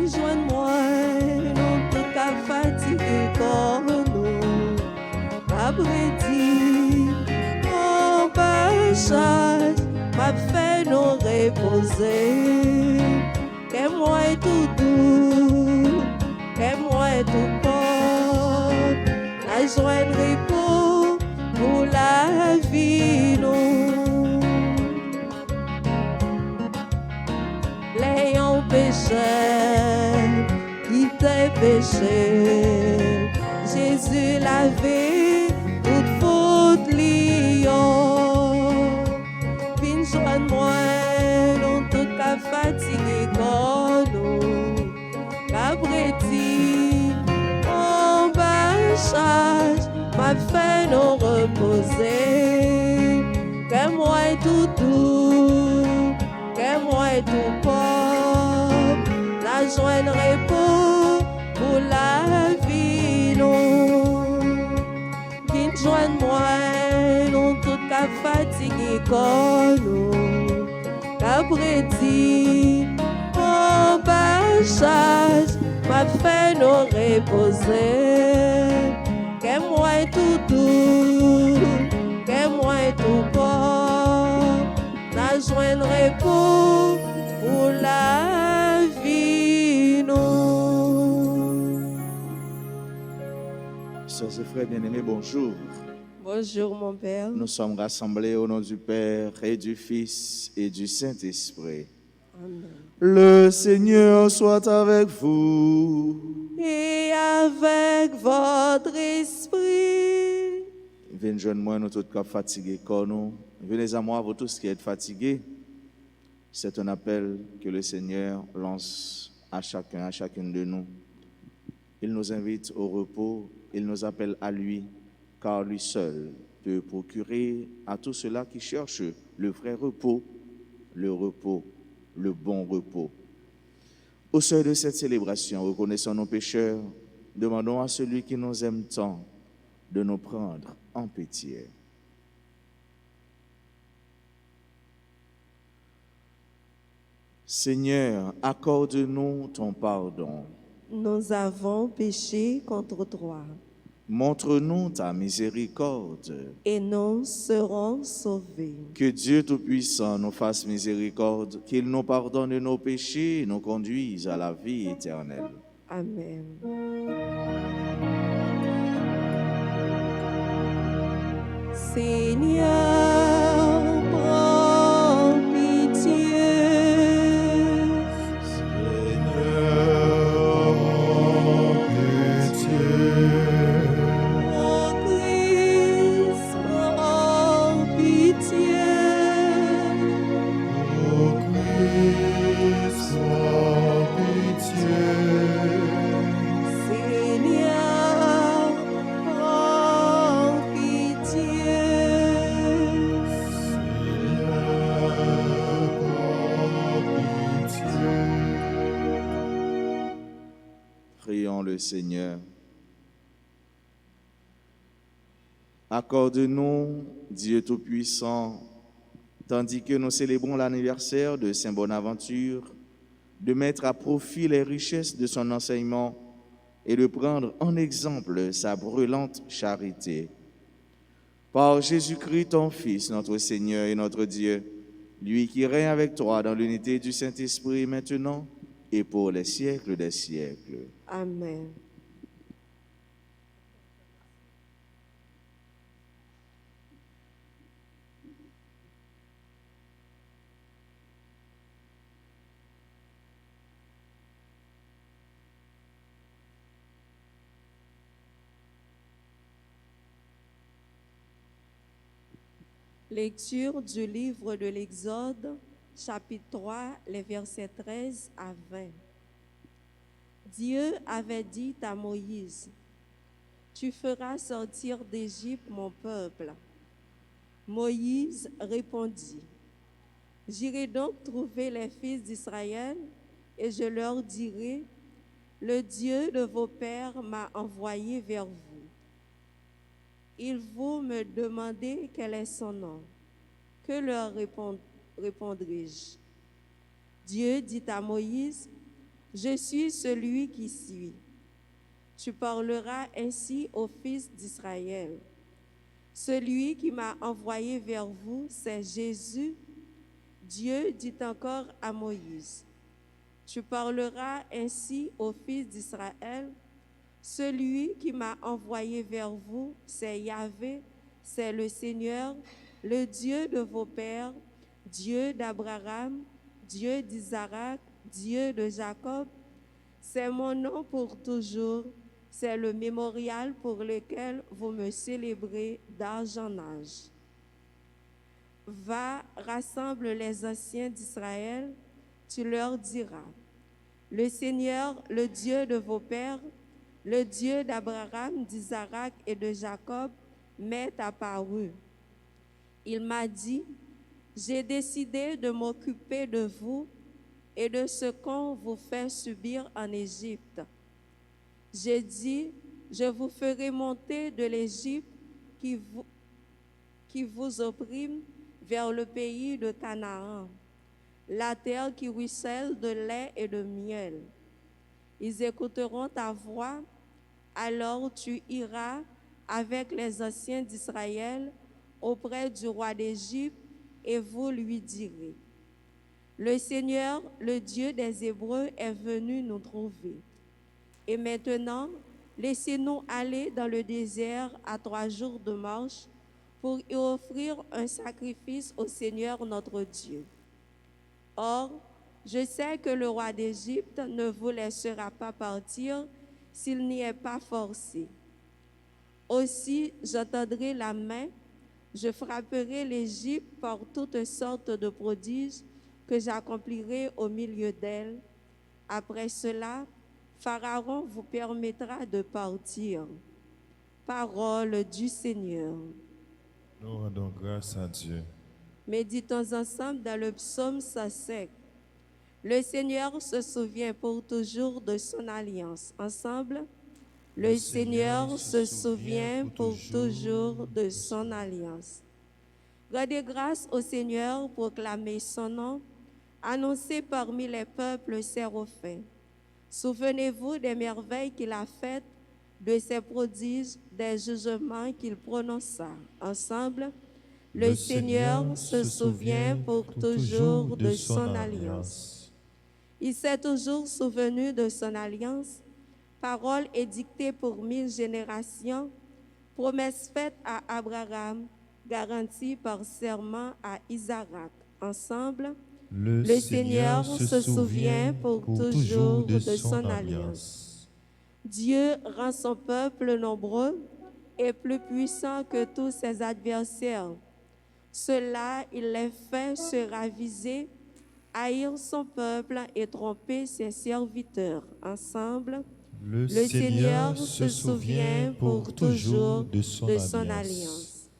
Joins-moi, non tout cas fatigué comme nous. Après dit, en bas chasse, m'a fait nous reposer. Que moi tout doux, que moi tout pauvre, la joie de repos pour la vie nous. L'ayant péché, qui t'a péché, Jésus lavé toute faute lion. Vin joindre-moi, non tout cas fatigué comme nous. Cabreti, en bas charge, m'a fait nous reposer. Que moi tout doux, que moi tout pauvre, la joie de repos pour la vie nous. Viens joindre-moi, non tout cas fatigué comme nous. Cabreti, en bas charge, m'a fait nous reposer. Que moi tout doux, que moi tout pauvre, la joie de repos pour la vie nous. Sœurs et frères bien-aimés, bonjour. Bonjour mon Père. Nous sommes rassemblés au nom du Père et du Fils et du Saint-Esprit. Amen. Le Seigneur soit avec vous. Et avec votre esprit. Venez joindre moi, nous tous fatigués comme nous. Venez à moi, vous tous qui êtes fatigués. C'est un appel que le Seigneur lance à chacun, à chacune de nous. Il nous invite au repos, il nous appelle à lui, car lui seul peut procurer à tous ceux-là qui cherchent le vrai repos, le bon repos. Au seuil de cette célébration, reconnaissons nos pécheurs, demandons à celui qui nous aime tant de nous prendre en pitié. Seigneur, accorde-nous ton pardon. Nous avons péché contre toi. Montre-nous ta miséricorde. Et nous serons sauvés. Que Dieu Tout-Puissant nous fasse miséricorde, qu'il nous pardonne nos péchés et nous conduise à la vie éternelle. Amen. Seigneur, prends pitié. Prions le Seigneur. Accorde-nous, Dieu Tout-Puissant, tandis que nous célébrons l'anniversaire de Saint Bonaventure, de mettre à profit les richesses de son enseignement et de prendre en exemple sa brûlante charité. Par Jésus-Christ, ton Fils, notre Seigneur et notre Dieu, lui qui règne avec toi dans l'unité du Saint-Esprit maintenant et pour les siècles des siècles. Amen. Lecture du livre de l'Exode, chapitre 3, les versets 13 à 20. Dieu avait dit à Moïse, « Tu feras sortir d'Égypte mon peuple. » Moïse répondit, « J'irai donc trouver les fils d'Israël et je leur dirai, « Le Dieu de vos pères m'a envoyé vers vous. » Ils vont me demander quel est son nom. Que leur répondrai-je? Dieu dit à Moïse, « Je suis celui qui suis. Tu parleras ainsi aux fils d'Israël. Celui qui m'a envoyé vers vous, c'est Jésus. Dieu dit encore à Moïse, tu parleras ainsi aux fils d'Israël. Celui qui m'a envoyé vers vous, c'est Yahvé, c'est le Seigneur, le Dieu de vos pères, Dieu d'Abraham, Dieu d'Isaac, Dieu de Jacob. C'est mon nom pour toujours, c'est le mémorial pour lequel vous me célébrez d'âge en âge. Va, rassemble les anciens d'Israël, tu leur diras, le Seigneur, le Dieu de vos pères, le Dieu d'Abraham, d'Isaac et de Jacob, m'est apparu. Il m'a dit, j'ai décidé de m'occuper de vous et de ce qu'on vous fait subir en Égypte. J'ai dit, je vous ferai monter de l'Égypte qui vous opprime vers le pays de Canaan, la terre qui ruisselle de lait et de miel. Ils écouteront ta voix, alors tu iras avec les anciens d'Israël auprès du roi d'Égypte et vous lui direz, le Seigneur, le Dieu des Hébreux, est venu nous trouver. Et maintenant, laissez-nous aller dans le désert à 3 jours de marche pour y offrir un sacrifice au Seigneur notre Dieu. Or, je sais que le roi d'Égypte ne vous laissera pas partir s'il n'y est pas forcé. Aussi, j'étendrai la main, je frapperai l'Égypte par toutes sortes de prodiges que j'accomplirai au milieu d'elle. Après cela, Pharaon vous permettra de partir. Parole du Seigneur. Nous rendons grâce à Dieu. Méditons ensemble dans le psaume 105. Le Seigneur se souvient pour toujours de son alliance. Ensemble, le Seigneur se souvient pour toujours de son alliance. Rendez grâce au Seigneur, proclamez son nom, annoncez parmi les peuples ses refaits. Souvenez-vous des merveilles qu'il a faites, de ses prodiges, des jugements qu'il prononça. Ensemble, le Seigneur se souvient pour toujours de son alliance. Il s'est toujours souvenu de son alliance, parole édictée pour 1000 générations, promesse faite à Abraham, garantie par serment à Isaac. Ensemble, le Seigneur se souvient pour toujours de son alliance. Dieu rend son peuple nombreux et plus puissant que tous ses adversaires. Cela, il les fait se raviser, haïr son peuple et tromper ses serviteurs. Ensemble, le Seigneur se souvient pour toujours de son alliance.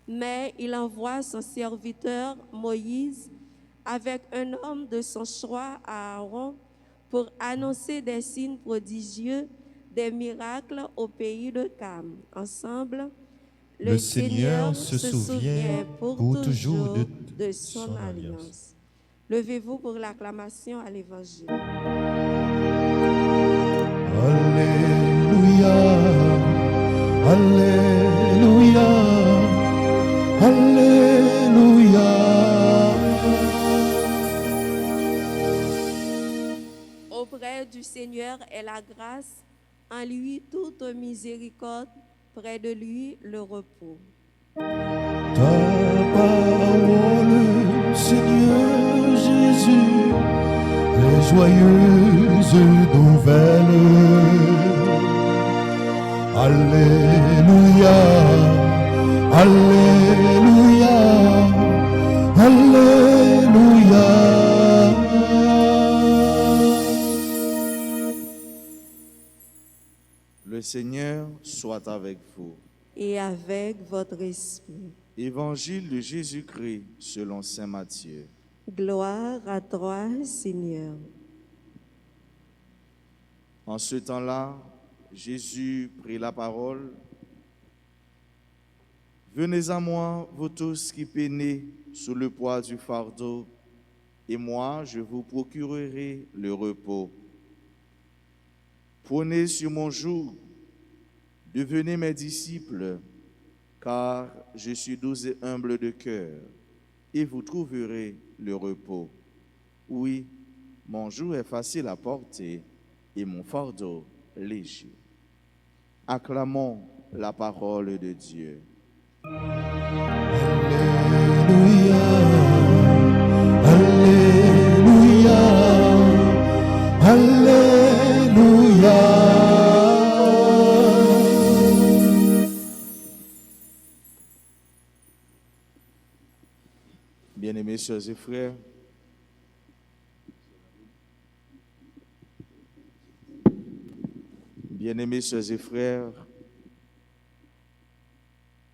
Mais il envoie son serviteur Moïse avec un homme de son choix à Aaron pour annoncer des signes prodigieux, des miracles au pays de Cam. Ensemble, le Seigneur se souvient pour toujours de son alliance. Levez-vous pour l'acclamation à l'Évangile. Alléluia, Alléluia, Alléluia. Auprès du Seigneur est la grâce, en lui toute miséricorde, près de lui le repos. Ta parole, Seigneur Jésus, est joyeuse nouvelle. Alléluia, Alléluia, Alléluia. Le Seigneur soit avec vous. Et avec votre esprit. Évangile de Jésus-Christ selon saint Matthieu. Gloire à toi, Seigneur. En ce temps-là, Jésus prit la parole. Venez à moi, vous tous qui peinez sous le poids du fardeau, et moi je vous procurerai le repos. Prenez sur mon joug, devenez mes disciples, car je suis doux et humble de cœur, et vous trouverez le repos. Oui, mon joug est facile à porter et mon fardeau léger. Acclamons la parole de Dieu. Alléluia, Alléluia, Alléluia. Bien-aimés sœurs et frères, bien-aimés sœurs et frères,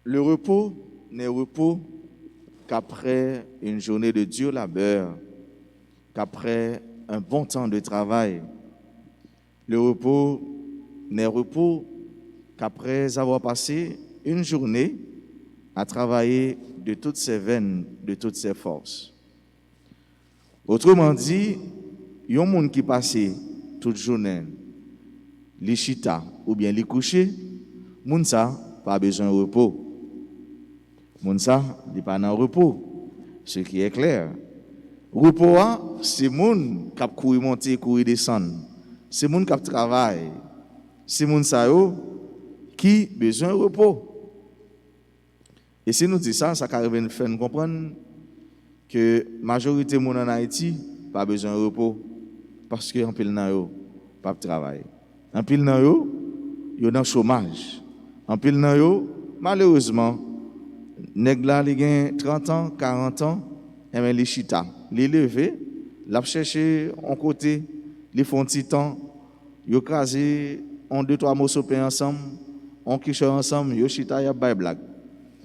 le repos n'est repos qu'après une journée de dur labeur, qu'après un bon temps de travail. Le repos n'est repos qu'après avoir passé une journée à travailler de toutes ses veines, de toutes ses forces. Autrement dit, il y a un monde qui passe toute journée, li chita ou bien li couché, moun sa pas besoin de repos. Moun sa li pas dans repos. Ce qui est clair. Repos c'est moun qui courir monter, courir descendre. C'est moun qui travaille. C'est moun sa yo qui besoin de repos. Et si nous disons ça, ça arrive nous faire comprendre que la majorité des gens en Haïti pas besoin de repos parce que en pile nan yo pas de travail. En pile nan yo dans le chômage. En pile nan yo malheureusement nèg la li gen 30 ans, 40 ans, et ben li chita, li levé, l'a chercher en côté, li font petit temps, yo crasé on 2-3 morceaux pain ensemble, on quiche ensemble, yo chita y a bay blague.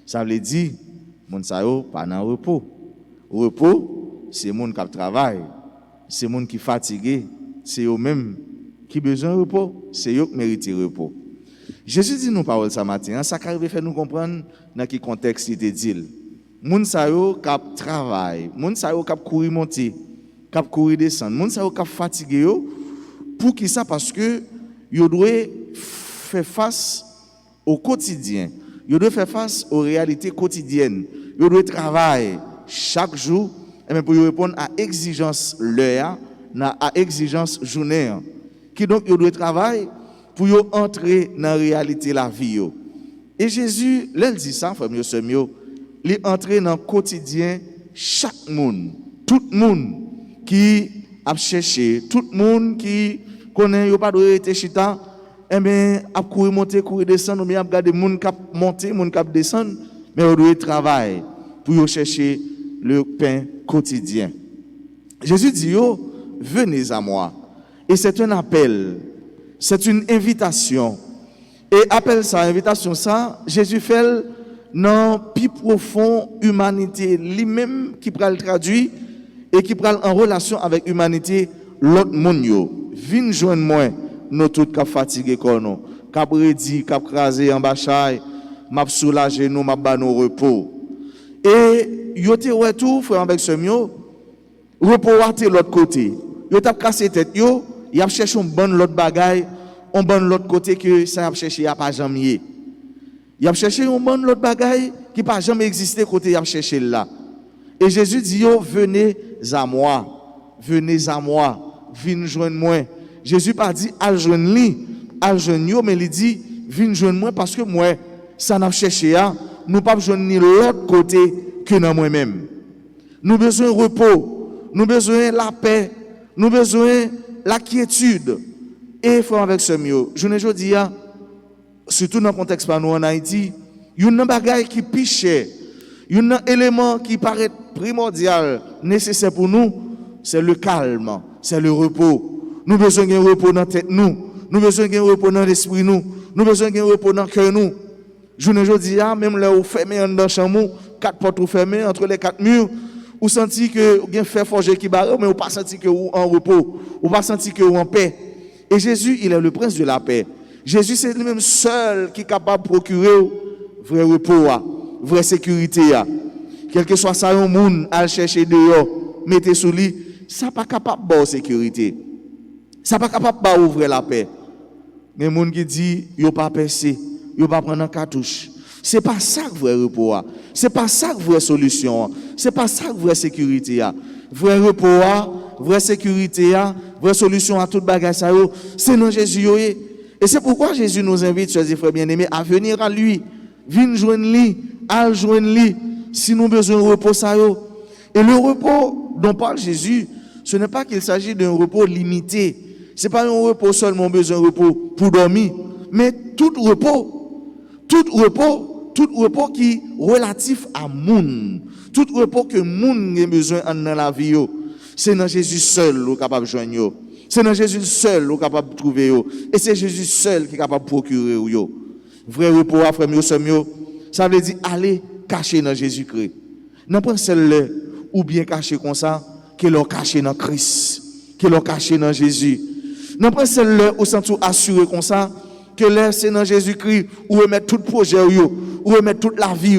Ça veut dire moun sa yo pas dans repos. Repos, c'est moun qui travaille, c'est moun qui fatigué, c'est eux même qui besoin de repos, c'est eux qui méritent repos. Jésus dit nous parole ce matin, ça arrive faire nous comprendre dans quel contexte il était dit. Moun sa yo k'ap travail, moun sa yo k'ap courir monter, k'ap courir descendre, moun sa yo k'ap fatigué yo pour qui ça parce que yo doit faire face au quotidien. Yo doit faire face aux réalités quotidiennes. Yo doit travailler chaque jour et pour répondre à exigence l'heure, à exigence journée. Qui donc yo doit travailler pour yo entrer dans la réalité la vie yo. Et Jésus, là il dit ça, frère mieux c'est mieux, il entrer dans le quotidien chaque monde, tout le monde qui a cherché, tout le monde qui connaît yo pas doit être chita, eh bien a courir monter, courir descendre, ou bien a regarder monde qui monter, monde qui descendre, mais on doit travailler pour yo chercher le pain quotidien. Jésus dit yo, venez à moi. Et c'est un appel, c'est une invitation. Et appelle ça, invitation ça, Jésus fait dans plus profond humanité, lui-même qui prend le traduit et qui prend en relation avec humanité l'autre monde yo. Vin joindre moi, nous tous qui fatigués comme nous, qui rédi, qui crasé en bachai, m'a soulager nous, m'a ba nous repos. Et yo te ouais tout frère avec ce mio, repos à l'autre côté. Yo t'a cassé tête yo, y a cherché un bon l'autre bagaille, on bon l'autre côté que ça a cherché a pas jamais. Il a cherché un bon l'autre bagaille qui pas jamais existé côté il a cherché là. Et Jésus dit yo venez à moi. Venez à moi, venez joindre moi. Jésus pas dit al joindre lui, al joindre yo mais il dit venez joindre moi parce que moi ça n'a cherché a, nous pas joindre ni l'autre côté que dans moi-même. Nous besoin repos, nous besoin la paix, nous besoin la quiétude. Et frère avec ce mieux, je ne dis pas, surtout dans le contexte par nous en Haïti, il y a un bagage qui piche, il y a un élément qui paraît primordial, nécessaire pour nous, c'est le calme, c'est le repos. Nous avons besoin d'un repos dans la tête, nous avons besoin d'un repos dans l'esprit, nous avons besoin d'un repos dans le cœur, nous. Je ne dis pas, même là où fermé dans la chambre, 4 portes fermées entre les 4 murs, vous sentez que vous avez fait forger qui barre, mais vous pas senti que vous en repos, vous pas senti que vous en paix. Et Jésus, il est le prince de la paix. Jésus, c'est lui-même seul qui est capable de procurer vrai repos, vraie sécurité. Quel que soit ça, un monde à chercher dehors, mettez sous lui, ça pas capable de sécurité. Ça pas capable de ouvrir la paix. Mais les gens qui disent, yo pas percé, yo pas prendre en cartouche. C'est pas ça que vrai repos a. C'est pas ça que vraie solution a. C'est pas ça que vraie sécurité a. Vrai repos a, vraie sécurité a, vraie solution à toute bagage ça yo, c'est dans Jésus yo. Et c'est pourquoi Jésus nous invite, chers frères bien-aimés, à venir à lui. Viens joindre lui, à joindre lui si nous avons besoin de repos ça yo. Et le repos dont parle Jésus, ce n'est pas qu'il s'agit d'un repos limité. C'est pas un repos seulement besoin de repos pour dormir, mais tout repos qui est relatif à moun, tout repos que moun a besoin dans la vie, c'est dans Jésus seul qui est capable de joindre. C'est dans Jésus seul qui est capable de trouver. Et c'est Jésus seul qui est capable de procurer. Vrai repos, frère, ça veut dire aller cacher dans Jésus-Christ. Non pas celle-là, ou bien cacher comme ça, que l'on caché dans Christ, que l'on caché dans Jésus. Non pas celle-là, ou sans tout assurer comme ça, que là, c'est dans Jésus-Christ, où remettre tout projet, où remettre toute la vie,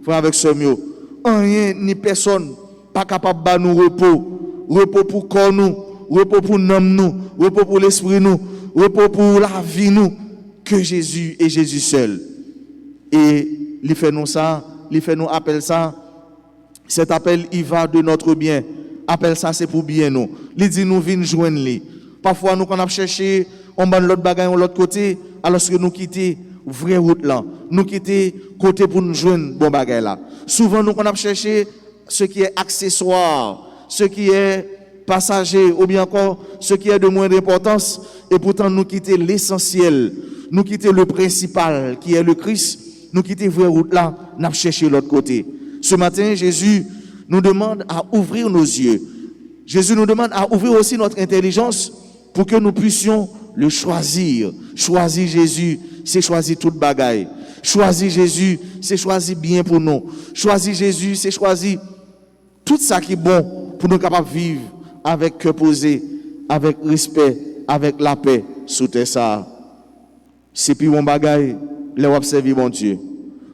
frère, avec ce mieux. Rien ni personne pas capable de nous repos pour corps nous, repos pour l'âme nous, repos pour l'esprit nous, repos pour la vie nous, que Jésus et Jésus seul. Et il fait nous ça, il fait nous appel ça. Cet appel, il va de notre bien. Appel ça, c'est pour bien nous. Il dit nous venons joindre lui. Parfois, nous, quand on a cherché, on va l'autre bagaille de l'autre côté, alors que nous quittons vraie route là. Nous quittons côté pour nous joindre bon bagaille là. Souvent, nous, quand on a cherché ce qui est accessoire, ce qui est passager, ou bien encore ce qui est de moindre importance, et pourtant nous quittons l'essentiel, nous quittons le principal, qui est le Christ, nous quittons vraie route là, nous avons cherché l'autre côté. Ce matin, Jésus nous demande à ouvrir nos yeux. Jésus nous demande à ouvrir aussi notre intelligence pour que nous puissions le choisir. Choisir Jésus, c'est choisir toute bagaille. Choisir Jésus, c'est choisir bien pour nous. Choisir Jésus, c'est choisir tout ça qui est bon pour nous capables de vivre avec cœur posé, avec respect, avec la paix sous terre ça. C'est plus bon bagaille, les observer mon Dieu.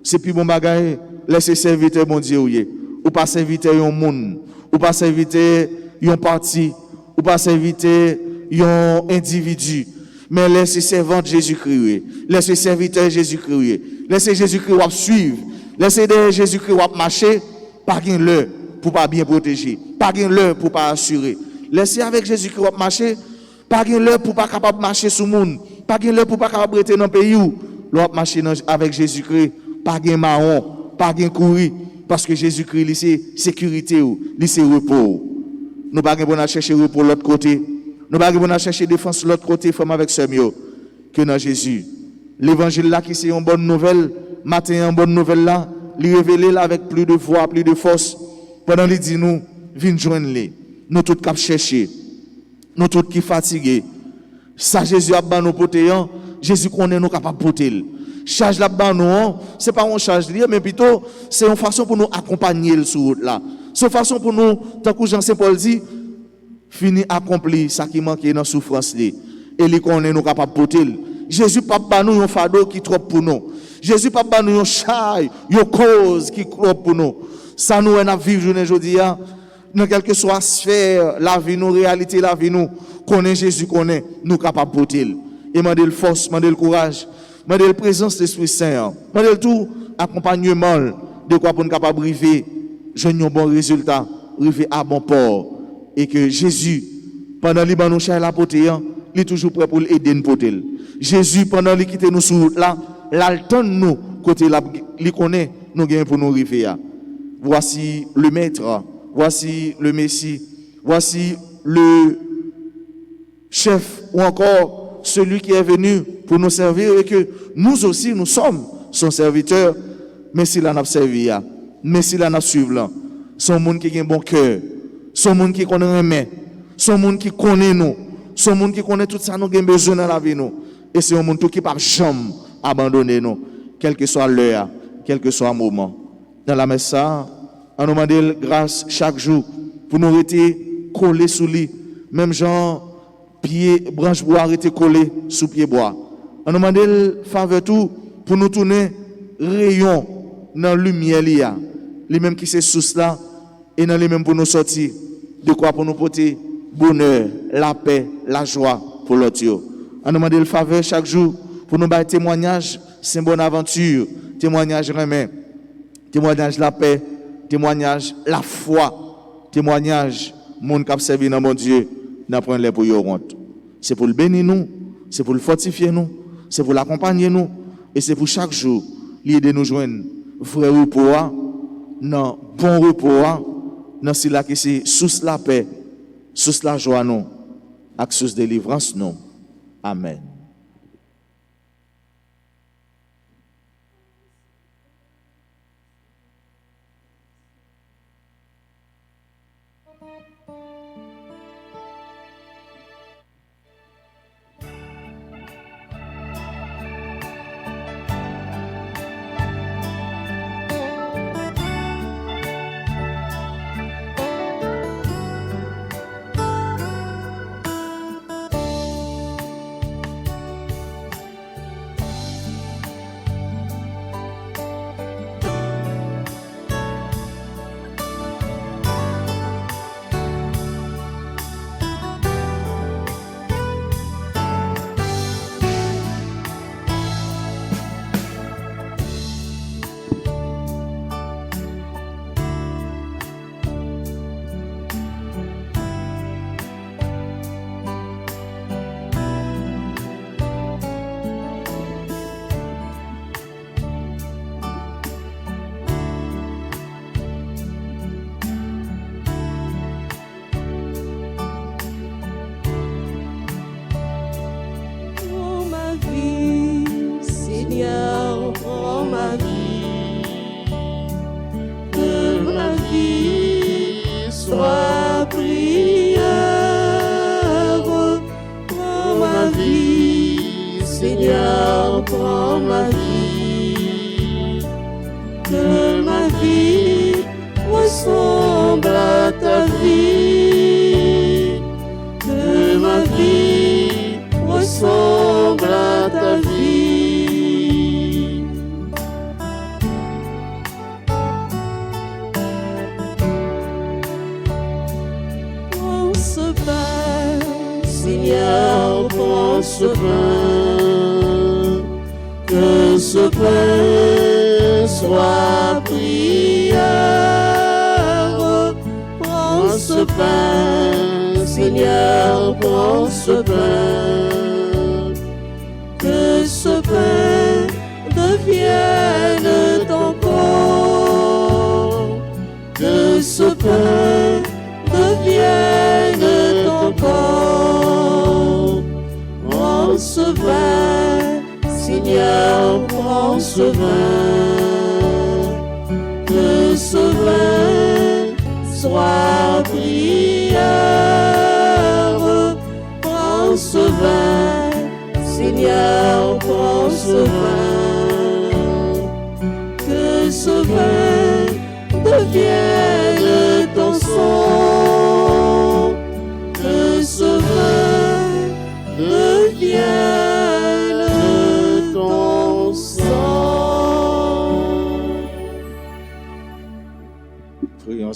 C'est plus bon bagaille, laisser serviteur mon Dieu ou pas serviteur un monde, ou pas serviteur un parti, ou pas serviteur un individu, mais laissez servant Jésus-Christ, laissez serviteur Jésus-Christ, laissez Jésus-Christ suivre, laissez Jésus-Christ marcher, pas gain l'heure pour pas bien protéger, pas gain l'heure pour pas assurer. Laissez avec Jésus-Christ marcher, pas gain l'heure pour pas capable marcher sur le monde, pas gain l'heure pour pas capable rester dans le pays où l'on marcher avec Jésus-Christ, pas gain marron, pas gain courir, parce que Jésus-Christ c'est sécurité ou, c'est repos. Nous pas gain chercher repos de l'autre côté. Nous ne pouvons pas chercher défense de l'autre côté, femme avec ce mieux, que dans Jésus. L'évangile là, qui c'est une bonne nouvelle, matin, une bonne nouvelle là, lui révéler là avec plus de voix, plus de force. Pendant qu'il dit nous, viens joindre les. Nous tous qui chercher, nous tous qui fatigués. Ça, Jésus a ban nous porter, Jésus connaît nous capables de porter. Charge là ban nous, c'est pas une charge liée, mais plutôt c'est une façon pour nous accompagner sur route là. C'est une façon pour nous, tant que Jean Saint-Paul dit, fini accompli ça qui manquait dans souffrance et les connaît nous capable porter. Jésus pas ba nous un fardeau qui trop pour nous. Jésus pas ba nous un charge, une cause qui trop pour nous. Ça nous on a vivre journée aujourd'hui dans quelque soit sphère la vie nous réalité la vie nous connaît Jésus connaît nous capable porter. Et mandez le force, mandez le courage, mandez la présence de l'Esprit Saint, mandez tout accompagnement de quoi pour nous capable arriver joindre un bon résultat, arriver à bon port. Et que Jésus, pendant qu'il nous cherche la portée, il est toujours prêt pour aider nous porter. Jésus, pendant qu'il quitte nous sur là, l'attend nous, côté là, il connaît, nous gagnons pour nous arriver. Voici le Maître, voici le Messie, voici le chef, ou encore celui qui est venu pour nous servir, et que nous aussi, nous sommes son serviteur, mais s'il en a servi, mais s'il en a suivi, son monde qui a un bon cœur. Son monde qui connaît un main, son monde qui connaît nous, son monde qui connaît tout ça nous avons besoin dans la vie nous. Et c'est un monde qui ne peut pas jamais abandonner nous, quel que soit l'heure, quel que soit le moment. Dans la messe, on nous demande grâce chaque jour pour nous rester collés sous lui, même genre pied branche bois rester collés sous pied bois. On nous demande faveur tout pour nous tourner rayon dans la lumière les mêmes qui c'est sous là et dans les mêmes pour nous sortir. de quoi pour nous porter bonheur, la paix, la joie pour l'autre. On nous demande le faveur chaque jour pour nous faire témoignage, c'est une bonne aventure, témoignage remet, témoignage la paix, témoignage la foi, témoignage monde qui a servi dans mon Dieu, n'a prendre les pour y honte. C'est pour le bénir nous, c'est pour le fortifier nous, c'est pour l'accompagner nous, et c'est pour chaque jour l'idée de nous joindre vrai repos, non bon repos, non c'est là que c'est source la paix, source la joie nous, avec source de délivrance nous. Amen.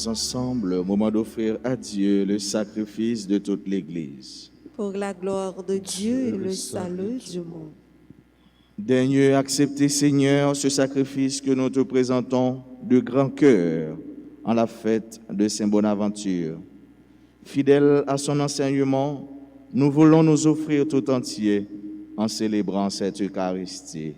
Ensemble, au moment d'offrir à Dieu le sacrifice de toute l'Église. Pour la gloire de Dieu et le salut du monde. Daigne accepter, Seigneur, ce sacrifice que nous te présentons de grand cœur en la fête de Saint-Bonaventure. Fidèle à son enseignement, nous voulons nous offrir tout entier en célébrant cette Eucharistie.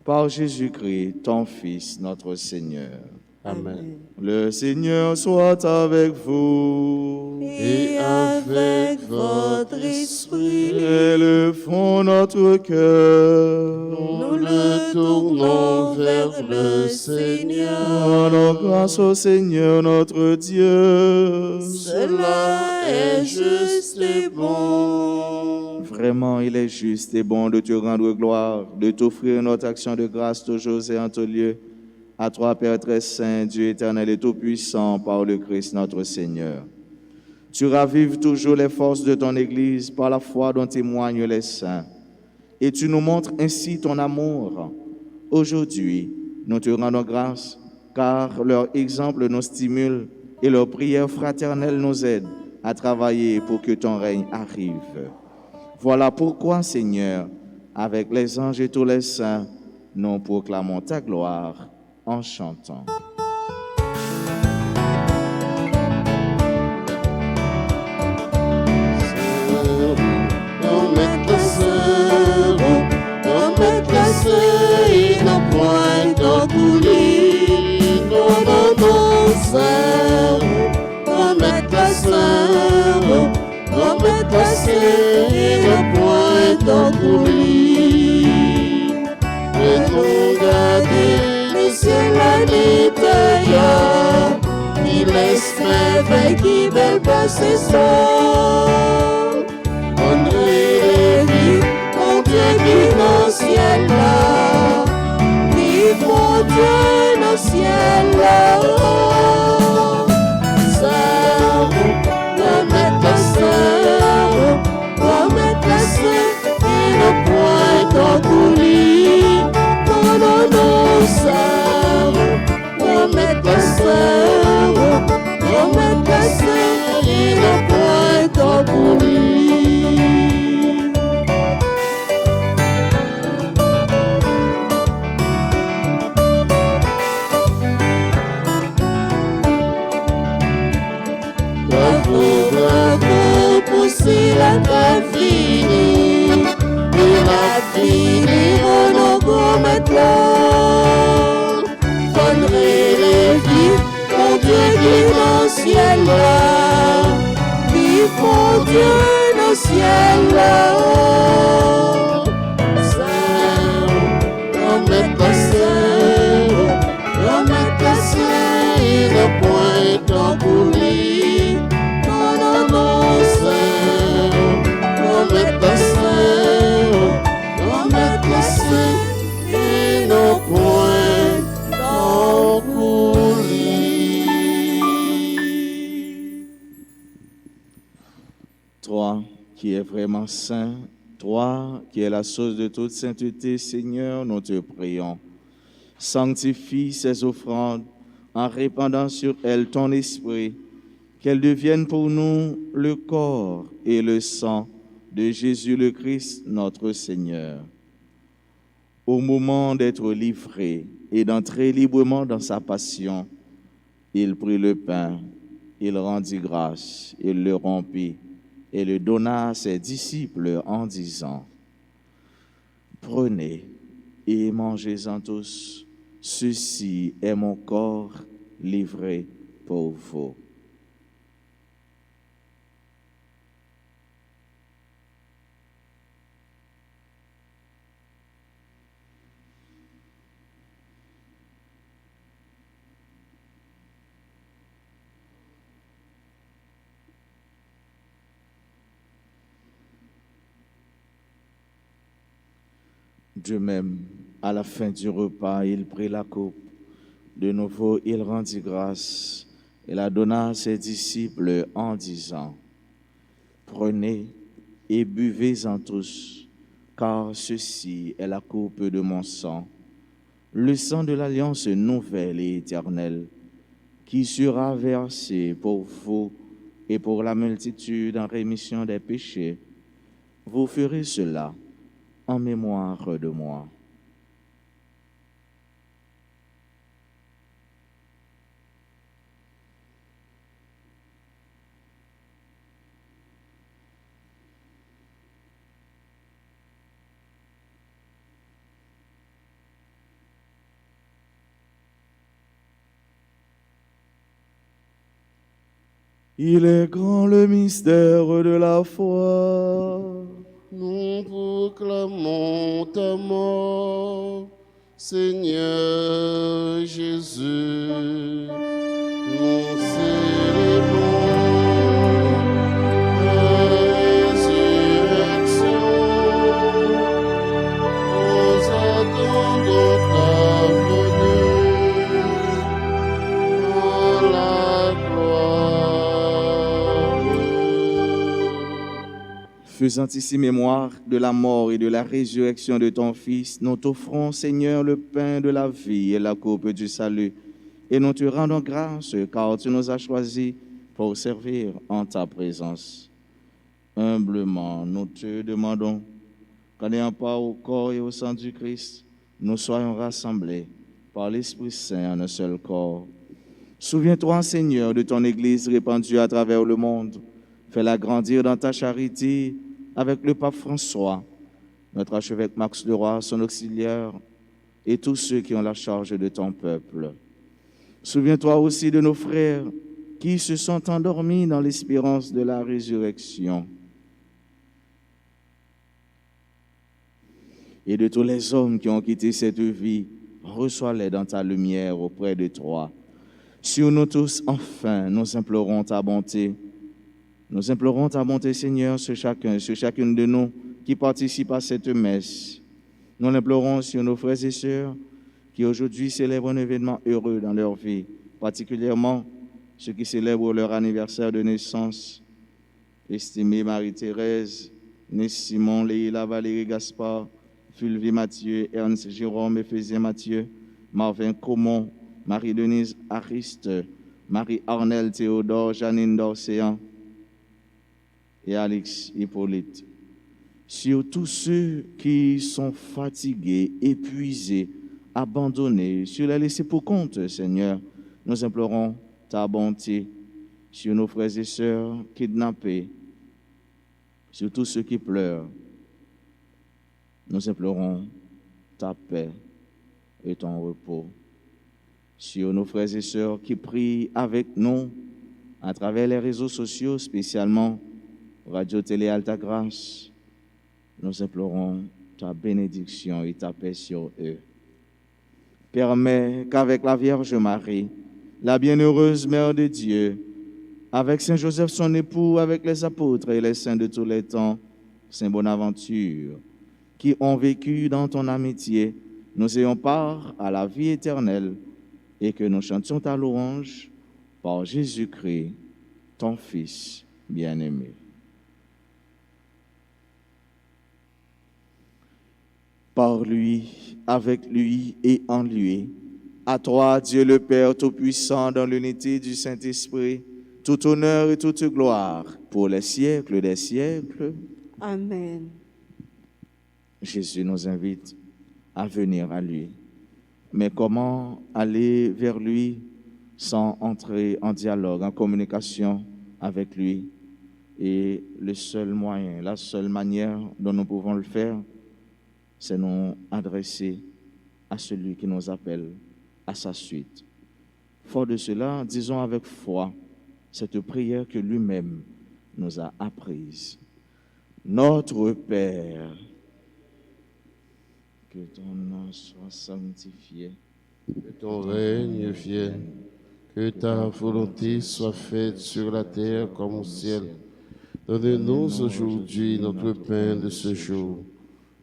Par Jésus-Christ, ton Fils, notre Seigneur. Amen. Le Seigneur soit avec vous. Et avec votre esprit. Élevons notre cœur. Nous le tournons vers le Seigneur. Rendons grâce au Seigneur notre Dieu. Cela est juste et bon. Vraiment, il est juste et bon de te rendre gloire, de t'offrir notre action de grâce toujours et en tout lieu. À toi, Père très saint, Dieu éternel et tout-puissant, par le Christ notre Seigneur. Tu ravives toujours les forces de ton Église par la foi dont témoignent les saints. Et tu nous montres ainsi ton amour. Aujourd'hui, nous te rendons grâce, car leur exemple nous stimule et leurs prières fraternelles nous aident à travailler pour que ton règne arrive. Voilà pourquoi, Seigneur, avec les anges et tous les saints, nous proclamons ta gloire en chantant. Il n'a point d'orgueil, non, sœur, remettre la sœur, remettre la sœur, il n'a point d'orgueil. Et nous garder les cieux l'intérieur, il laisse merveille qui veulent passer seul. André Lévy, mon Dieu qui dans le ciel là, vive mon Dieu dans le ciel là. Sœur, remettre la sœur, remettre la sœur, et le point d'orgueil. Non, sœur, remettre la sœur, remettre la sœur, et le point d'orgueil. C'est la fini, et la fini, on a commettre là. Fondrez les vies, mon Dieu qui est dans le ciel là. Vive mon Dieu dans le ciel là. Sœur, remettre la sœur, remettre la sœur, et le point d'orgueil. Non, sœur, remettre la sœur, remettre la sœur, et nos points d'orgueil. Toi qui es vraiment saint, toi qui es la source de toute sainteté, Seigneur, nous te prions. Sanctifie ces offrandes en répandant sur elles ton esprit, qu'elles deviennent pour nous le corps et le sang de Jésus le Christ, notre Seigneur. Au moment d'être livré et d'entrer librement dans sa passion, il prit le pain, il rendit grâce, il le rompit et le donna à ses disciples en disant : « Prenez et mangez-en tous, ceci est mon corps livré pour vous. » De même, à la fin du repas, il prit la coupe. De nouveau, il rendit grâce et la donna à ses disciples en disant : « Prenez et buvez-en tous, car ceci est la coupe de mon sang, le sang de l'alliance nouvelle et éternelle, qui sera versé pour vous et pour la multitude en rémission des péchés. Vous ferez cela en mémoire de moi. » Il est grand le mystère de la foi. Nous proclamons ta mort, Seigneur Jésus. Nous célébrons ta résurrection. Nous attendons ta venue dans la gloire. Faisant ici mémoire de la mort et de la résurrection de ton Fils, nous t'offrons, Seigneur, le pain de la vie et la coupe du salut, et nous te rendons grâce car tu nous as choisis pour servir en ta présence. Humblement, nous te demandons qu'en ayant part au corps et au sang du Christ, nous soyons rassemblés par l'Esprit Saint en un seul corps. Souviens-toi, Seigneur, de ton Église répandue à travers le monde. Fais-la grandir dans ta charité avec le pape François, notre archevêque Max Leroy, son auxiliaire, et tous ceux qui ont la charge de ton peuple. Souviens-toi aussi de nos frères qui se sont endormis dans l'espérance de la résurrection. Et de tous les hommes qui ont quitté cette vie, reçois-les dans ta lumière auprès de toi. Sur nous tous, enfin, nous implorons ta bonté. Nous implorons ta bonté, Seigneur, sur chacune de nous qui participe à cette messe. Nous l'implorons sur nos frères et sœurs qui aujourd'hui célèbrent un événement heureux dans leur vie, particulièrement ceux qui célèbrent leur anniversaire de naissance. Estimée Marie-Thérèse, Nés Simon, Léila, Valérie Gaspard, Fulvie Mathieu, Ernst Jérôme, Ephésien Mathieu, Marvin Comon, Marie-Denise Ariste, Marie-Arnelle Théodore, Janine d'Orséan et Alex Hippolyte. Sur tous ceux qui sont fatigués, épuisés, abandonnés, sur les laissés pour compte, Seigneur, nous implorons ta bonté sur nos frères et sœurs kidnappés, sur tous ceux qui pleurent. Nous implorons ta paix et ton repos. Sur nos frères et sœurs qui prient avec nous à travers les réseaux sociaux, spécialement Radio Télé Alta Grâce, nous implorons ta bénédiction et ta paix sur eux. Permets qu'avec la Vierge Marie, la bienheureuse Mère de Dieu, avec Saint Joseph son époux, avec les apôtres et les saints de tous les temps, Saint Bonaventure, qui ont vécu dans ton amitié, nous ayons part à la vie éternelle et que nous chantions ta louange par Jésus-Christ, ton Fils bien-aimé. Par lui, avec lui et en lui, à toi, Dieu le Père Tout-Puissant, dans l'unité du Saint-Esprit, tout honneur et toute gloire pour les siècles des siècles. Amen. Jésus nous invite à venir à lui. Mais comment aller vers lui sans entrer en dialogue, en communication avec lui? Et le seul moyen, la seule manière dont nous pouvons le faire, c'est nous adresser à celui qui nous appelle à sa suite. Fort de cela, disons avec foi cette prière que lui-même nous a apprise. Notre Père, que ton nom soit sanctifié, que ton règne vienne, que ta volonté soit faite sur la terre comme au ciel. Donne-nous aujourd'hui notre pain de ce jour.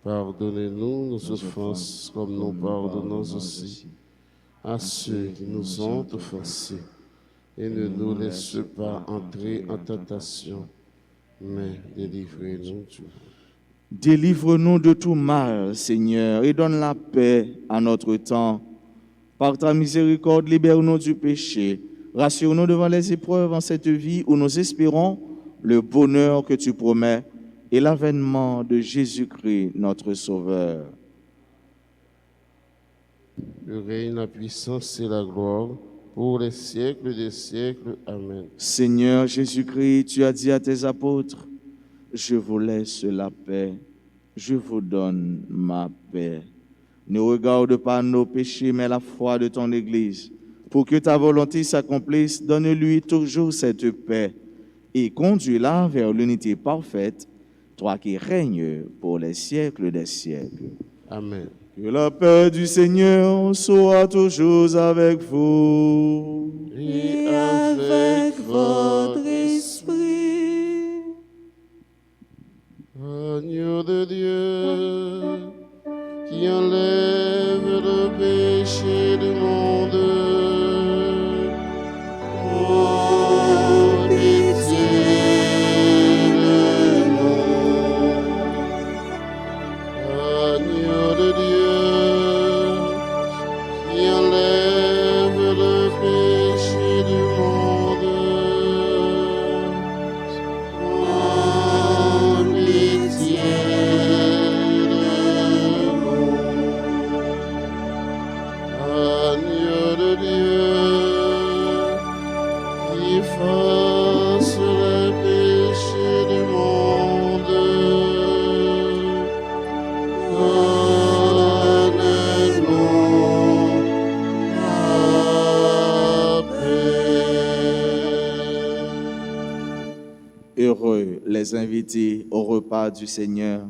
Pardonnez-nous nos offenses comme nous pardonnons aussi à ceux qui nous ont offensés. Et ne nous laisse pas entrer en tentation, mais délivre-nous du mal. Délivre-nous de tout mal, Seigneur, et donne la paix à notre temps. Par ta miséricorde, libère-nous du péché. Rassure-nous devant les épreuves en cette vie où nous espérons le bonheur que tu promets et l'avènement de Jésus-Christ, notre Sauveur. Le règne, la puissance et la gloire pour les siècles des siècles. Amen. Seigneur Jésus-Christ, tu as dit à tes apôtres, je vous laisse la paix, je vous donne ma paix. Ne regarde pas nos péchés, mais la foi de ton Église. Pour que ta volonté s'accomplisse, donne-lui toujours cette paix et conduis-la vers l'unité parfaite, toi qui règnes pour les siècles des siècles. Amen. Que la paix du Seigneur soit toujours avec vous. Et avec votre esprit. Agneau de Dieu, qui enlève le péché du monde, oh, pitié de nous. Agneau de Dieu, qui enlève le Heureux les invités au repas du Seigneur.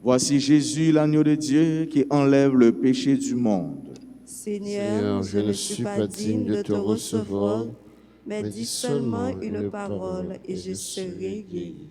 Voici Jésus, l'agneau de Dieu, qui enlève le péché du monde. Seigneur, je ne suis pas digne de te recevoir, mais dis seulement une parole et je serai guéri.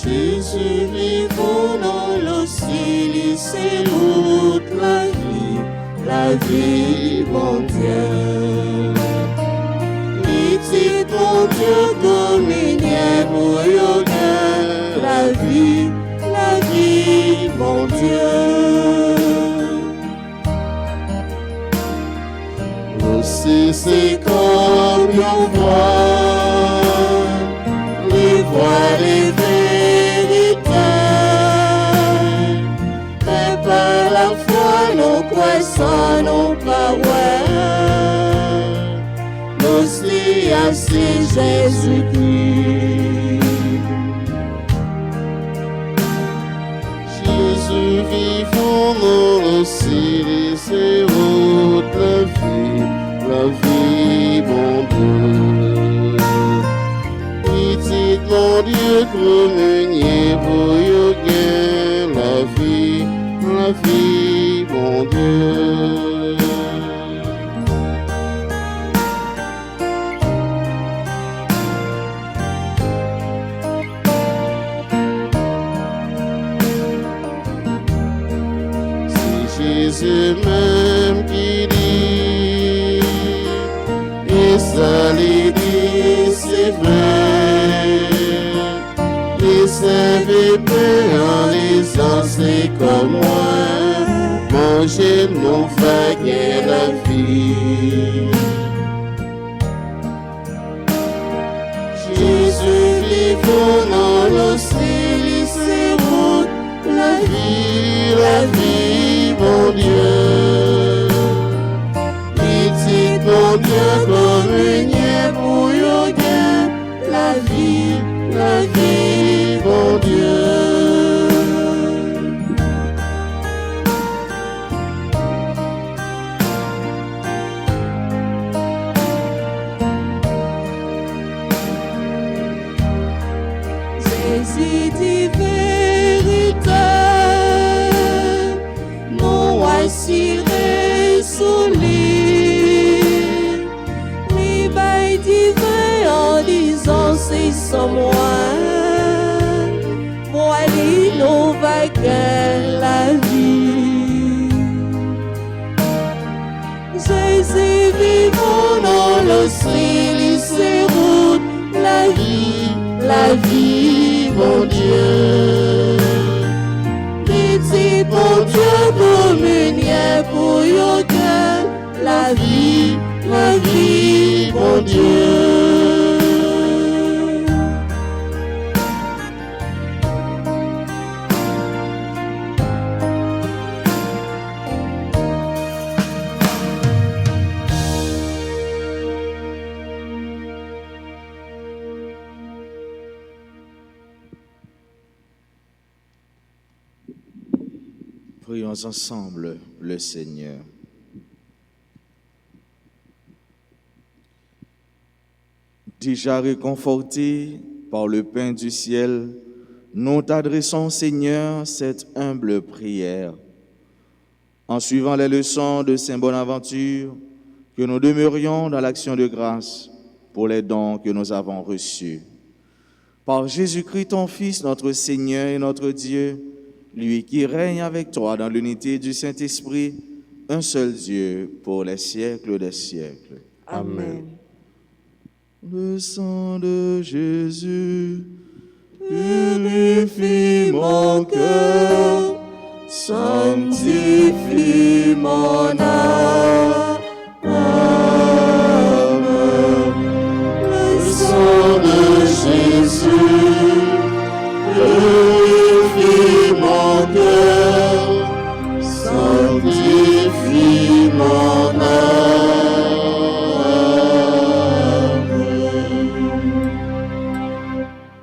Jésus vivant dans l'oscille, c'est toute la vie, mon Dieu. Petit mon Dieu, comme il est pour la vie, mon Dieu. Aussi c'est comme on voit, les voix, les sans nos paroles, nous c'est Jésus-Christ. Jésus vivant dans le ciel, c'est la vie, mon Dieu. Petit mon Dieu, communier pour la vie, mon Dieu. C'est Jésus même qui dit, et ça les dit, c'est vrai. Les savez peu en les enseignent comme moi, manger nous va gagner la vie. Jésus vivant dans l'océan, c'est route, la vie, mon Dieu. Petit mon Dieu, communier pour yoga, la vie, mon Dieu. Jésus dit vérité, nous assurés sous lui. Lui bail divin en disant c'est sans moi. Moi lui nous va gagner la vie. Jésus vivant dans le ciel, c'est route, la vie, mon Dieu. Petit mon Dieu, communier pour yoga, la vie, mon Dieu. Prions ensemble le Seigneur. Déjà réconfortés par le pain du ciel, nous t'adressons, Seigneur, cette humble prière. En suivant les leçons de Saint Bonaventure, que nous demeurions dans l'action de grâce pour les dons que nous avons reçus. Par Jésus-Christ, ton Fils, notre Seigneur et notre Dieu, lui qui règne avec toi dans l'unité du Saint-Esprit, un seul Dieu, pour les siècles des siècles. Amen. Le sang de Jésus purifie mon cœur, sanctifie mon âme. Le sang de Jésus purifie mon cœur, sanctifie mon âme.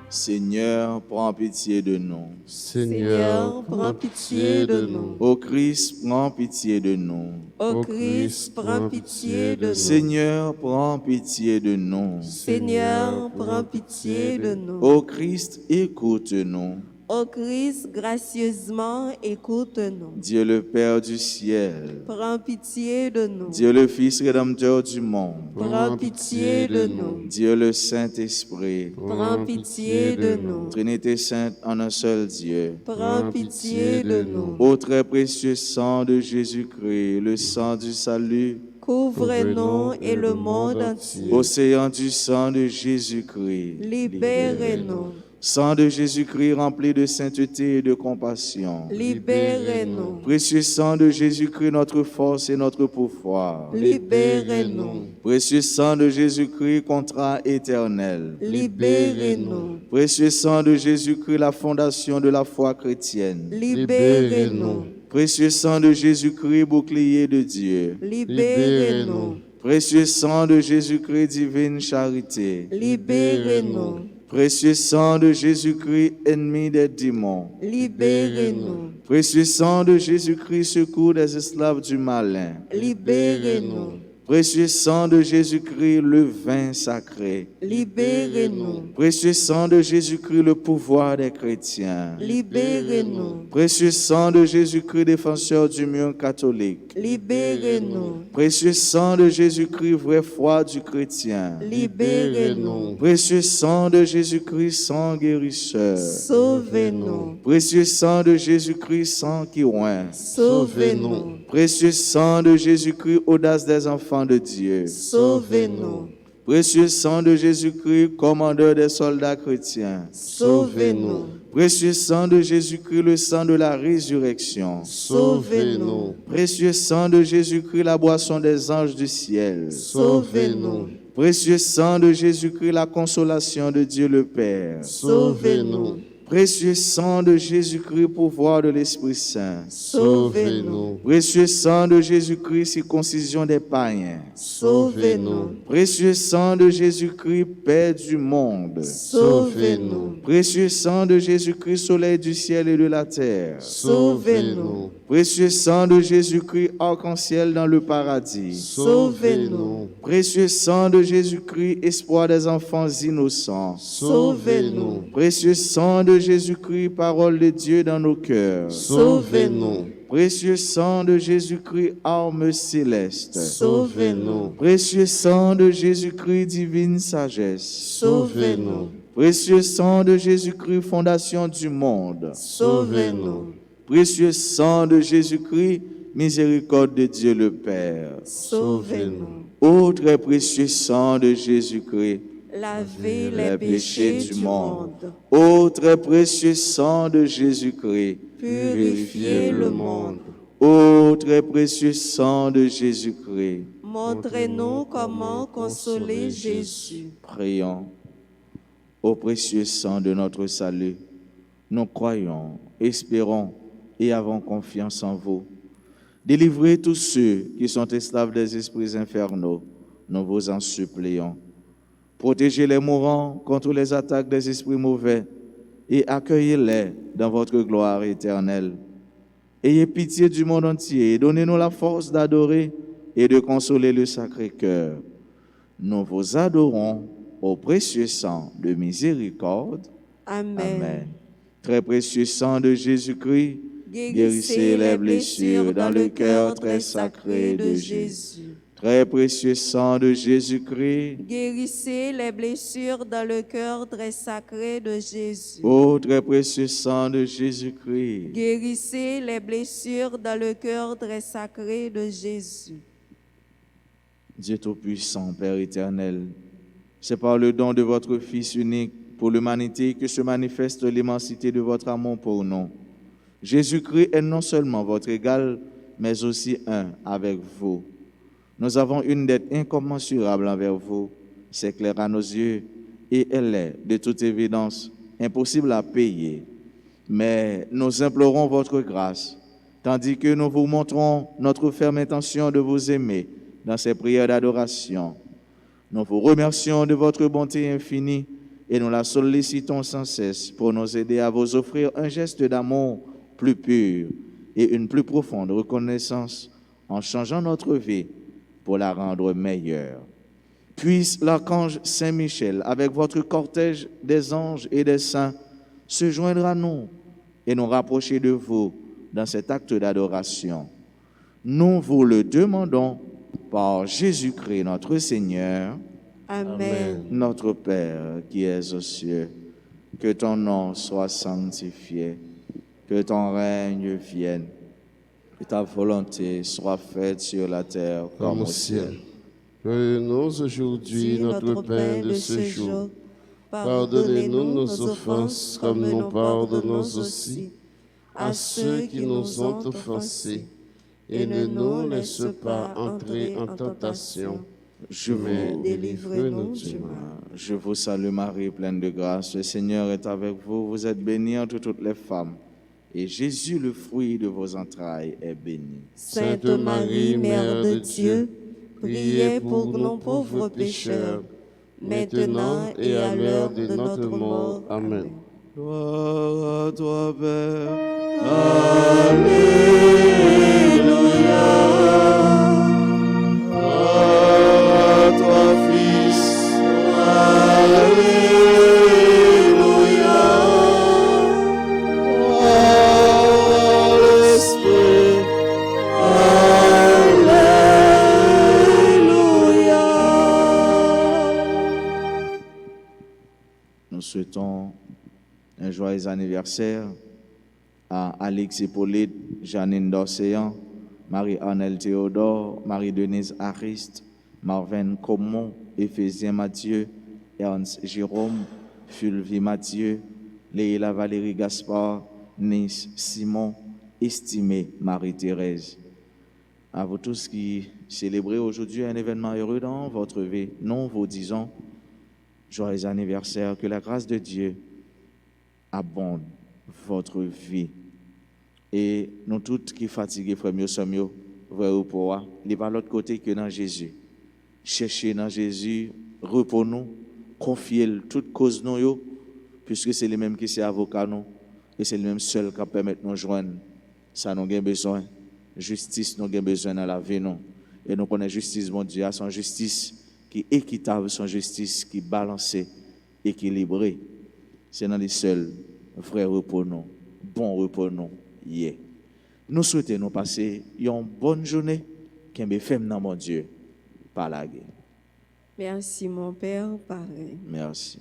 Seigneur, prends pitié de nous. Seigneur, prends pitié de nous. Ô Christ, prends pitié de nous. Ô Christ, prends pitié de nous. Seigneur, prends pitié de nous. Seigneur, prends pitié de nous. Ô Christ, écoute-nous. Ô Christ, gracieusement écoute-nous. Dieu le Père du ciel, Prends pitié de nous. Dieu le Fils rédempteur du monde, Prends pitié de nous. Dieu le Saint-Esprit, Prends pitié de nous. Trinité sainte en un seul Dieu. Prends pitié de nous. Ô très précieux sang de Jésus-Christ, le sang du salut, Couvre-nous et le monde entier. océan du sang de Jésus-Christ, Libérez-nous. sang de Jésus-Christ rempli de sainteté et de compassion. Libérez-nous. Précieux sang de Jésus-Christ, notre force et notre pouvoir. Libérez-nous. Précieux sang de Jésus-Christ, contrat éternel. Libérez-nous. Précieux sang de Jésus-Christ, la fondation de la foi chrétienne. Libérez-nous. Précieux sang de Jésus-Christ, bouclier de Dieu. Libérez-nous. Précieux sang de Jésus-Christ, divine charité. Libérez-nous. Précieux sang de Jésus-Christ, ennemi des démons. Libérez-nous. Précieux sang de Jésus-Christ, secours des esclaves du malin. Libérez-nous. Précieux sang de Jésus-Christ, le vin sacré. Libérez-nous. Précieux sang de Jésus-Christ, le pouvoir des chrétiens. Libérez-nous. Précieux sang de Jésus-Christ, défenseur du mur catholique. Libérez-nous. Précieux sang de Jésus-Christ, vraie foi du chrétien. Libérez-nous. Précieux sang de Jésus-Christ, sang guérisseur. Sauvez-nous. Précieux sang de Jésus-Christ, sang qui oint. Sauvez-nous. Précieux sang de Jésus-Christ, audace des enfants de Dieu. Sauvez-nous. Précieux sang de Jésus-Christ, commandeur des soldats chrétiens. Sauvez-nous. Précieux sang de Jésus-Christ, le sang de la résurrection. Sauvez-nous. Précieux sang de Jésus-Christ, la boisson des anges du ciel. Sauvez-nous. Précieux sang de Jésus-Christ, la consolation de Dieu le Père. Sauvez-nous. Précieux sang de Jésus-Christ, pouvoir de l'Esprit Saint. Sauvez-nous. Précieux sang de Jésus-Christ, circoncision des païens. Sauvez-nous. Précieux sang de Jésus-Christ, paix du monde. Sauvez-nous. Précieux sang de Jésus-Christ, soleil du ciel et de la terre. Sauvez-nous. Précieux sang de Jésus-Christ, arc-en-ciel dans le paradis. Sauvez-nous. Précieux sang de Jésus-Christ, espoir des enfants innocents. Sauvez-nous. Précieux sang de Jésus-Christ, parole de Dieu dans nos cœurs. Sauvez-nous. Précieux sang de Jésus-Christ, arme céleste. Sauvez-nous. Précieux sang de Jésus-Christ, divine sagesse. Sauvez-nous. Précieux sang de Jésus-Christ, fondation du monde. Sauvez-nous. Précieux sang de Jésus-Christ, miséricorde de Dieu le Père. Sauvez-nous. Ô très précieux sang de Jésus-Christ, Lavez les péchés du monde. Ô très précieux sang de Jésus-Christ, Purifiez le monde. Ô très précieux sang de Jésus-Christ, Montrez-nous comment consoler Jésus. prions. Ô précieux sang de notre salut, nous croyons, espérons et avons confiance en vous. Délivrez tous ceux qui sont esclaves des esprits infernaux, nous vous en supplions. Protégez les mourants contre les attaques des esprits mauvais et accueillez-les dans votre gloire éternelle. Ayez pitié du monde entier et donnez-nous la force d'adorer et de consoler le Sacré-Cœur. Nous vous adorons au précieux sang de miséricorde. Amen. Amen. Très précieux sang de Jésus-Christ, guérissez les blessures dans le cœur très sacré de Jésus. très précieux sang de Jésus-Christ, guérissez les blessures dans le cœur très sacré de Jésus. ô très précieux sang de Jésus-Christ, Guérissez les blessures dans le cœur très sacré de Jésus. Dieu Tout-Puissant, Père éternel, c'est par le don de votre Fils unique pour l'humanité que se manifeste l'immensité de votre amour pour nous. Jésus-Christ est non seulement votre égal, mais aussi un avec vous. Nous avons une dette incommensurable envers vous, c'est clair à nos yeux, et elle est, de toute évidence, impossible à payer. Mais nous implorons votre grâce, tandis que nous vous montrons notre ferme intention de vous aimer dans ces prières d'adoration. Nous vous remercions de votre bonté infinie et nous la sollicitons sans cesse pour nous aider à vous offrir un geste d'amour plus pur et une plus profonde reconnaissance en changeant notre vie pour la rendre meilleure. Puisse l'archange Saint-Michel, avec votre cortège des anges et des saints, se joindre à nous et nous rapprocher de vous dans cet acte d'adoration. Nous vous le demandons par Jésus-Christ notre Seigneur. Amen. Notre Père qui es aux cieux, que ton nom soit sanctifié, que ton règne vienne, que ta volonté soit faite sur la terre comme au ciel. Donne-nous aujourd'hui notre pain de ce jour. Pardonnez-nous nos offenses comme nous pardonnons aussi à ceux qui nous ont offensés. Et ne nous laisse pas entrer en tentation, mais délivre-nous du mal. Je vous salue Marie, pleine de grâce, le Seigneur est avec vous. Vous êtes bénie entre toutes les femmes, et Jésus, le fruit de vos entrailles, est béni. Sainte Marie, Mère de Dieu, priez pour nous pauvres pécheurs, maintenant et à l'heure de notre mort. Amen. Gloire à toi, Père. Alléluia. Gloire à toi, Fils. Alléluia. Gloire à l'Esprit. Alléluia. Nous souhaitons un joyeux anniversaire à Alix Hippolyte, Janine Dorséan, Marie-Arnelle Théodore, Marie-Denise Ariste, Marvin Comon, Ephésien Mathieu, Ernst Jérôme, Fulvie Mathieu, Léla Valérie Gaspard, Nice Simon, estimée Marie-Thérèse. À vous tous qui célébrez aujourd'hui un événement heureux dans votre vie, nous vous disons joyeux anniversaire, que la grâce de Dieu abonde votre vie. Et nous tous qui fatigués, frères mieux, sommes mieux, vrai ou pour il n'est pas l'autre côté que dans Jésus. Cherchez dans Jésus, repos-nous, confiez toute cause nous, puisque c'est le même qui c'est avocat nous, et c'est le même seul qui permet de nous joindre. Ça nous avons besoin. Justice nous avons besoin dans la vie, nous. Et nous connaissons justice, mon Dieu, son justice qui est équitable, son justice qui est balancée, équilibrée. C'est dans les seuls vrais repos, nous, bon repos, nous. Yeah. Nous souhaitons nous passer une bonne journée qui est fait dans mon Dieu par la guerre. Merci mon Père, pareil. Merci.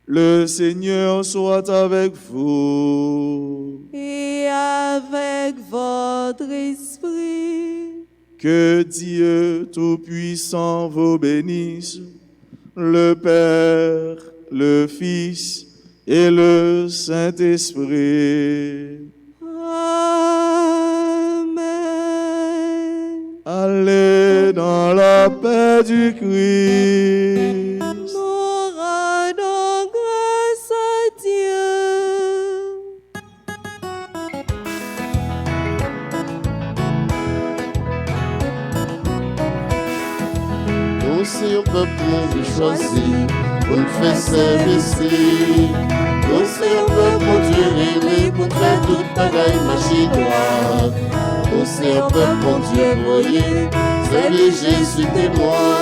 Le Seigneur soit avec vous. Et avec votre esprit. Que Dieu Tout-Puissant vous bénisse, le Père, le Fils et le Saint-Esprit. Amen. Allez dans la paix du Christ. Nous rendons grâce à Dieu. Nous sommes peuple choisi pour nous faire service. Nous sommes peuple Dieu aimé pour faire toute bagaille machinoire. Nous sommes peuple Dieu voyé, salut Jésus témoin.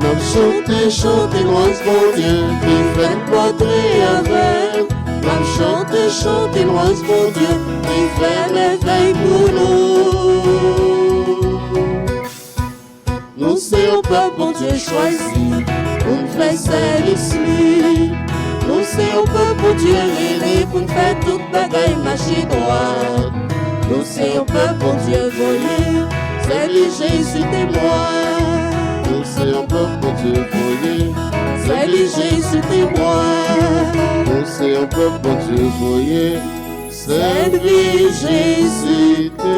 Nous chantons, moi bon Dieu, qui fait portrait avec. Nous chantons, de chanter louange pour Dieu qui fait l'éveil pour nous. Nous c'est un peuple bon Dieu choisi pour nous faire service lui. Nous c'est un peuple bon Dieu rêvé pour nous faire toute bagaille marcher droit. Nous c'est un peuple bon Dieu voyé, c'est lui Jésus témoin. Nous c'est un peuple bon Dieu voyé, c'est lui Jésus témoin. Nous c'est un peuple bon Dieu voyé, c'est lui Jésus témoin.